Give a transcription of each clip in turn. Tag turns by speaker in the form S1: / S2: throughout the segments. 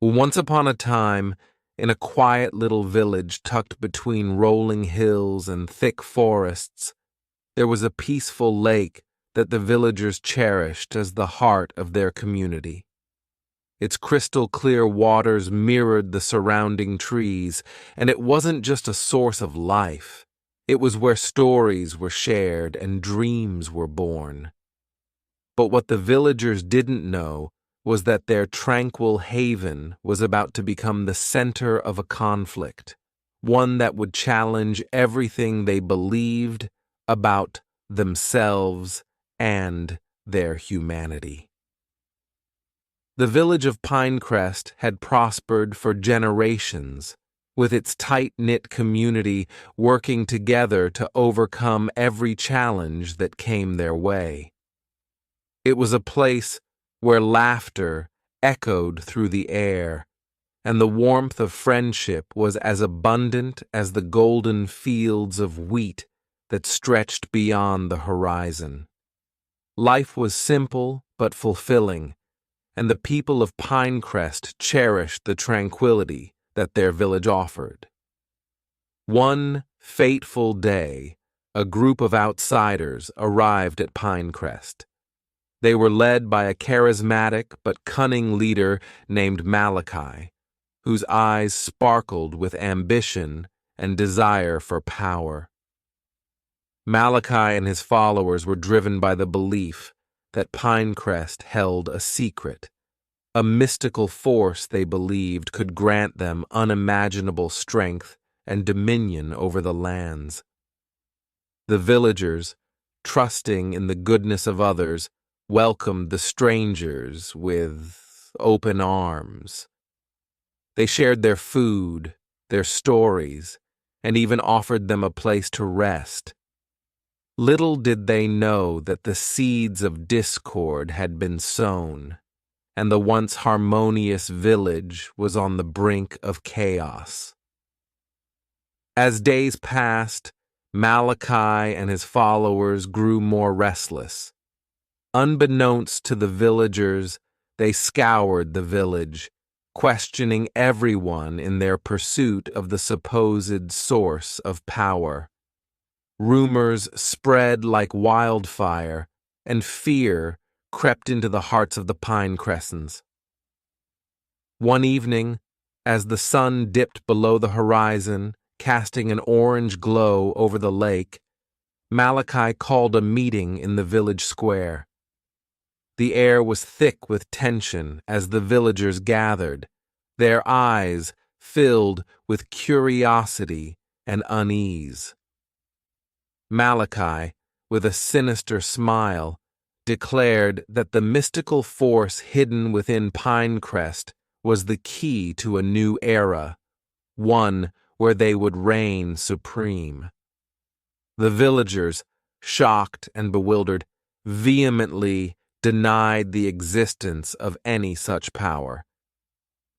S1: Once upon a time, in a quiet little village tucked between rolling hills and thick forests, there was a peaceful lake that the villagers cherished as the heart of their community. Its crystal-clear waters mirrored the surrounding trees, and it wasn't just a source of life. It was where stories were shared and dreams were born. But what the villagers didn't know was that their tranquil haven was about to become the center of a conflict, one that would challenge everything they believed about themselves and their humanity. The village of Pinecrest had prospered for generations, with its tight-knit community working together to overcome every challenge that came their way. It was a place where laughter echoed through the air, and the warmth of friendship was as abundant as the golden fields of wheat that stretched beyond the horizon. Life was simple but fulfilling, and the people of Pinecrest cherished the tranquility that their village offered. One fateful day, a group of outsiders arrived at Pinecrest. They were led by a charismatic but cunning leader named Malachi, whose eyes sparkled with ambition and desire for power. Malachi and his followers were driven by the belief that Pinecrest held a secret, a mystical force they believed could grant them unimaginable strength and dominion over the lands. The villagers, trusting in the goodness of others, welcomed the strangers with open arms. They shared their food, their stories, and even offered them a place to rest. Little did they know that the seeds of discord had been sown, and the once harmonious village was on the brink of chaos. As days passed, Malachi and his followers grew more restless. Unbeknownst to the villagers, they scoured the village, questioning everyone in their pursuit of the supposed source of power. Rumors spread like wildfire, and fear crept into the hearts of the Pinecrestans. One evening, as the sun dipped below the horizon, casting an orange glow over the lake, Malachi called a meeting in the village square. The air was thick with tension as the villagers gathered, their eyes filled with curiosity and unease. Malachi, with a sinister smile, declared that the mystical force hidden within Pinecrest was the key to a new era, one where they would reign supreme. The villagers, shocked and bewildered, vehemently denied the existence of any such power.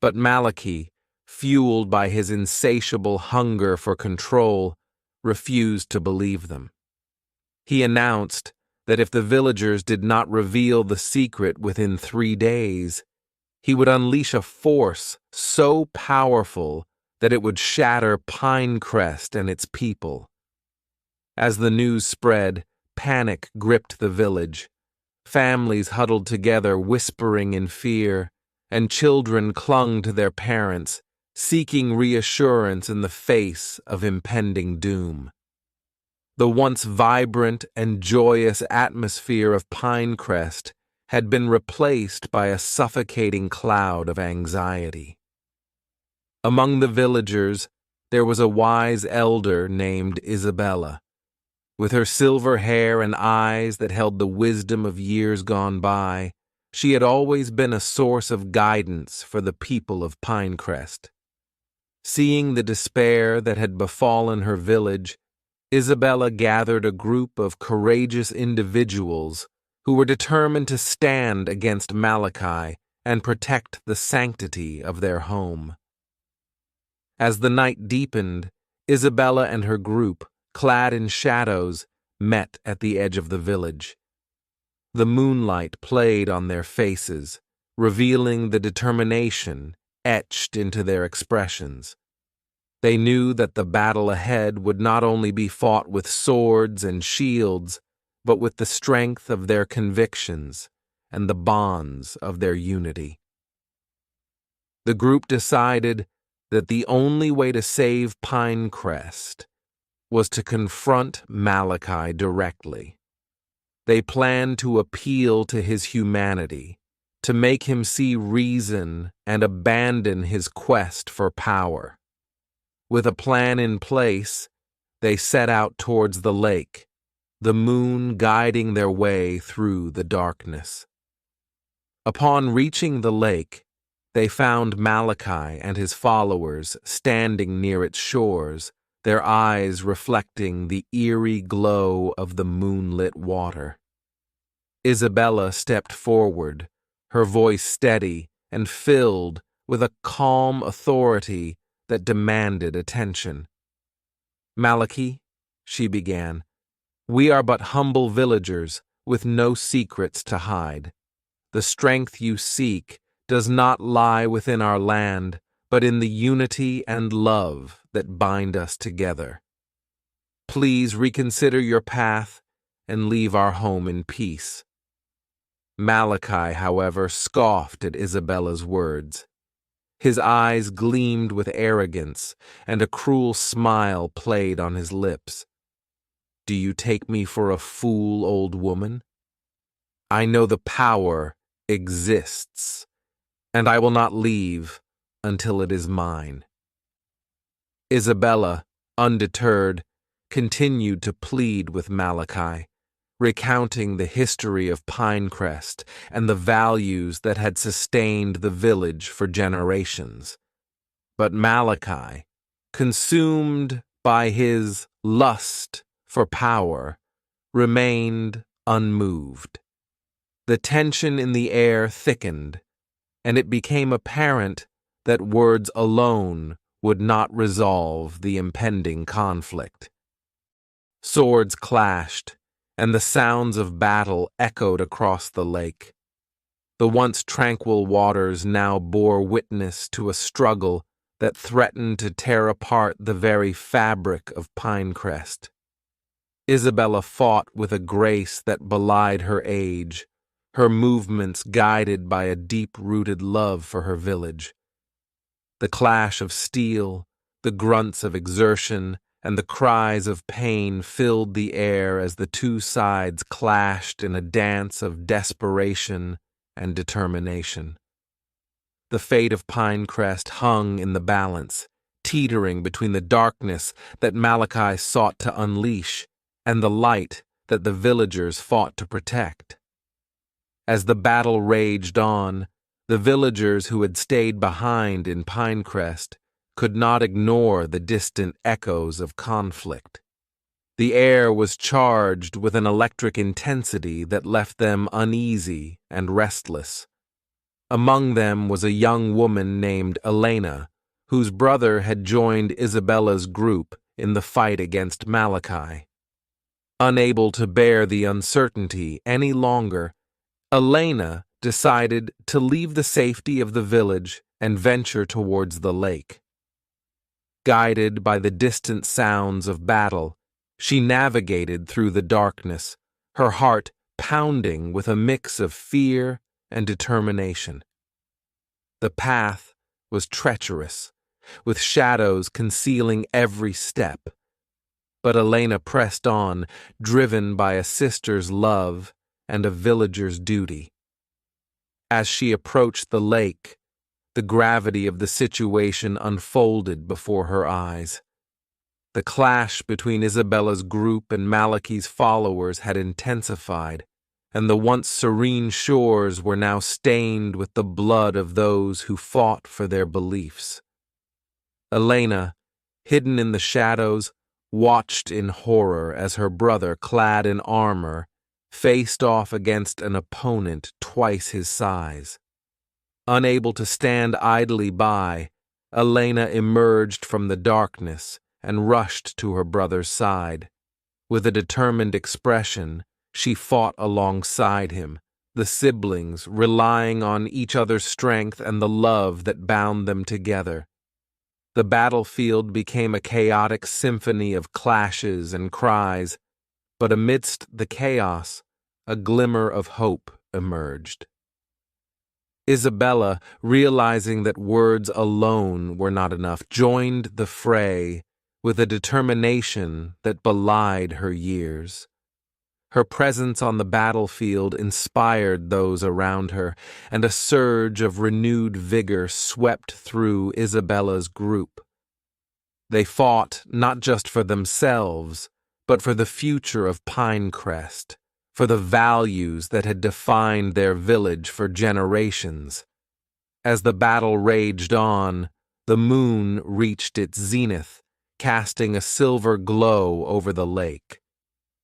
S1: But Malachi, fueled by his insatiable hunger for control, refused to believe them. He announced that if the villagers did not reveal the secret within 3 days, he would unleash a force so powerful that it would shatter Pinecrest and its people. As the news spread, panic gripped the village. Families huddled together, whispering in fear, and children clung to their parents, seeking reassurance in the face of impending doom. The once vibrant and joyous atmosphere of Pinecrest had been replaced by a suffocating cloud of anxiety. Among the villagers, there was a wise elder named Isabella. With her silver hair and eyes that held the wisdom of years gone by, she had always been a source of guidance for the people of Pinecrest. Seeing the despair that had befallen her village, Isabella gathered a group of courageous individuals who were determined to stand against Malachi and protect the sanctity of their home. As the night deepened, Isabella and her group, clad in shadows, met at the edge of the village. The moonlight played on their faces, revealing the determination etched into their expressions. They knew that the battle ahead would not only be fought with swords and shields, but with the strength of their convictions and the bonds of their unity. The group decided that the only way to save Pinecrest was to confront Malachi directly. They planned to appeal to his humanity, to make him see reason and abandon his quest for power. With a plan in place, they set out towards the lake, the moon guiding their way through the darkness. Upon reaching the lake, they found Malachi and his followers standing near its shores, their eyes reflecting the eerie glow of the moonlit water. Isabella stepped forward, her voice steady and filled with a calm authority that demanded attention. "Malachi," she began, "we are but humble villagers with no secrets to hide. The strength you seek does not lie within our land, but in the unity and love that bind us together. Please reconsider your path and leave our home in peace." Malachi, however, scoffed at Isabella's words. His eyes gleamed with arrogance, and a cruel smile played on his lips. "Do you take me for a fool, old woman? I know the power exists, and I will not leave until it is mine." Isabella, undeterred, continued to plead with Malachi, recounting the history of Pinecrest and the values that had sustained the village for generations. But Malachi, consumed by his lust for power, remained unmoved. The tension in the air thickened, and it became apparent that words alone would not resolve the impending conflict. Swords clashed, and the sounds of battle echoed across the lake. The once tranquil waters now bore witness to a struggle that threatened to tear apart the very fabric of Pinecrest. Isabella fought with a grace that belied her age, her movements guided by a deep-rooted love for her village. The clash of steel, the grunts of exertion, and the cries of pain filled the air as the two sides clashed in a dance of desperation and determination. The fate of Pinecrest hung in the balance, teetering between the darkness that Malachi sought to unleash and the light that the villagers fought to protect. As the battle raged on, the villagers who had stayed behind in Pinecrest could not ignore the distant echoes of conflict. The air was charged with an electric intensity that left them uneasy and restless. Among them was a young woman named Elena, whose brother had joined Isabella's group in the fight against Malachi. Unable to bear the uncertainty any longer, Elena decided to leave the safety of the village and venture towards the lake. Guided by the distant sounds of battle, she navigated through the darkness, her heart pounding with a mix of fear and determination. The path was treacherous, with shadows concealing every step, but Elena pressed on, driven by a sister's love and a villager's duty. As she approached the lake, the gravity of the situation unfolded before her eyes. The clash between Isabella's group and Malachi's followers had intensified, and the once serene shores were now stained with the blood of those who fought for their beliefs. Elena, hidden in the shadows, watched in horror as her brother, clad in armor, faced off against an opponent twice his size. Unable to stand idly by, Elena emerged from the darkness and rushed to her brother's side. With a determined expression, she fought alongside him, the siblings relying on each other's strength and the love that bound them together. The battlefield became a chaotic symphony of clashes and cries, but amidst the chaos, a glimmer of hope emerged. Isabella, realizing that words alone were not enough, joined the fray with a determination that belied her years. Her presence on the battlefield inspired those around her, and a surge of renewed vigor swept through Isabella's group. They fought not just for themselves, but for the future of Pinecrest, for the values that had defined their village for generations. As the battle raged on, the moon reached its zenith, casting a silver glow over the lake.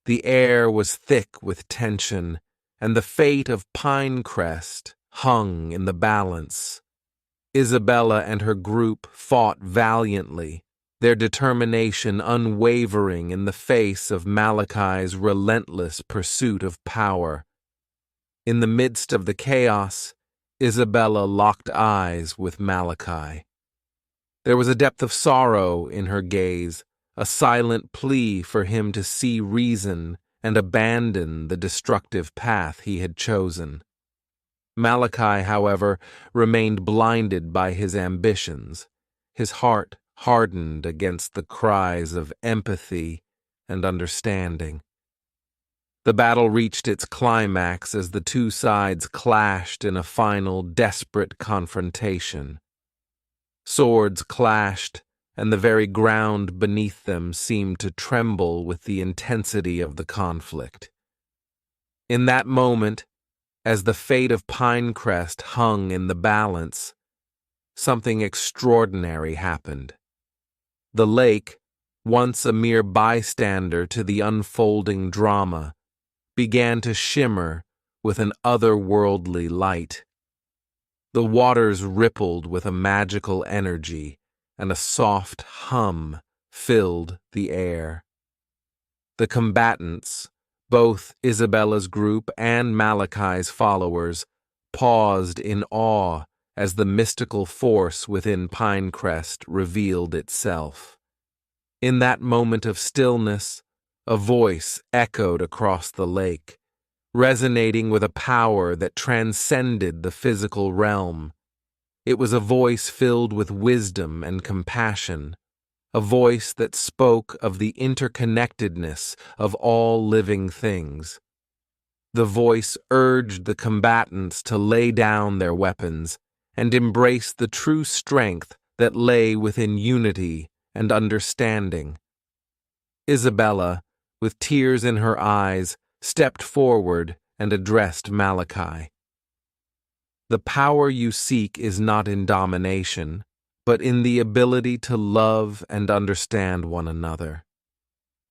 S1: The air was thick with tension, and the fate of Pinecrest hung in the balance. Isabella and her group fought valiantly, their determination unwavering in the face of Malachi's relentless pursuit of power. In the midst of the chaos, Isabella locked eyes with Malachi. There was a depth of sorrow in her gaze, a silent plea for him to see reason and abandon the destructive path he had chosen. Malachi, however, remained blinded by his ambitions, his heart hardened against the cries of empathy and understanding. The battle reached its climax as the two sides clashed in a final, desperate confrontation. Swords clashed, and the very ground beneath them seemed to tremble with the intensity of the conflict. In that moment, as the fate of Pinecrest hung in the balance, something extraordinary happened. The lake, once a mere bystander to the unfolding drama, began to shimmer with an otherworldly light. The waters rippled with a magical energy, and a soft hum filled the air. The combatants, both Isabella's group and Malachi's followers, paused in awe as the mystical force within Pinecrest revealed itself. In that moment of stillness, a voice echoed across the lake, resonating with a power that transcended the physical realm. It was a voice filled with wisdom and compassion, a voice that spoke of the interconnectedness of all living things. The voice urged the combatants to lay down their weapons and embrace the true strength that lay within unity and understanding. Isabella, with tears in her eyes, stepped forward and addressed Malachi. The power you seek is not in domination, but in the ability to love and understand one another.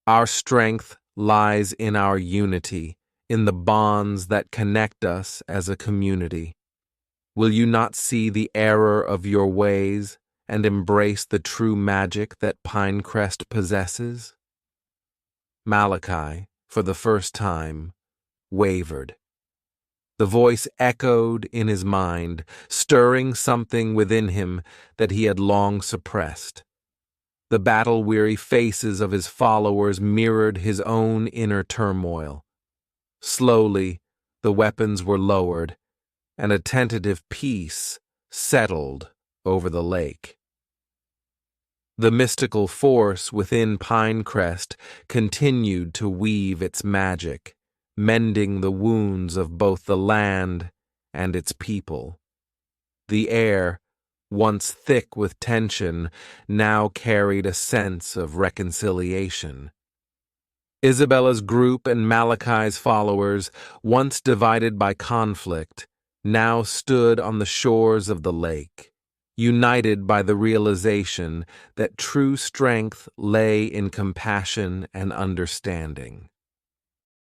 S1: Our strength lies in our unity, in the bonds that connect us as a community. Will you not see the error of your ways and embrace the true magic that Pinecrest possesses? Malachi, for the first time, wavered. The voice echoed in his mind, stirring something within him that he had long suppressed. The battle-weary faces of his followers mirrored his own inner turmoil. Slowly, the weapons were lowered, and a tentative peace settled over the lake. The mystical force within Pinecrest continued to weave its magic, mending the wounds of both the land and its people. The air, once thick with tension, now carried a sense of reconciliation. Isabella's group and Malachi's followers, once divided by conflict, now stood on the shores of the lake, united by the realization that true strength lay in compassion and understanding.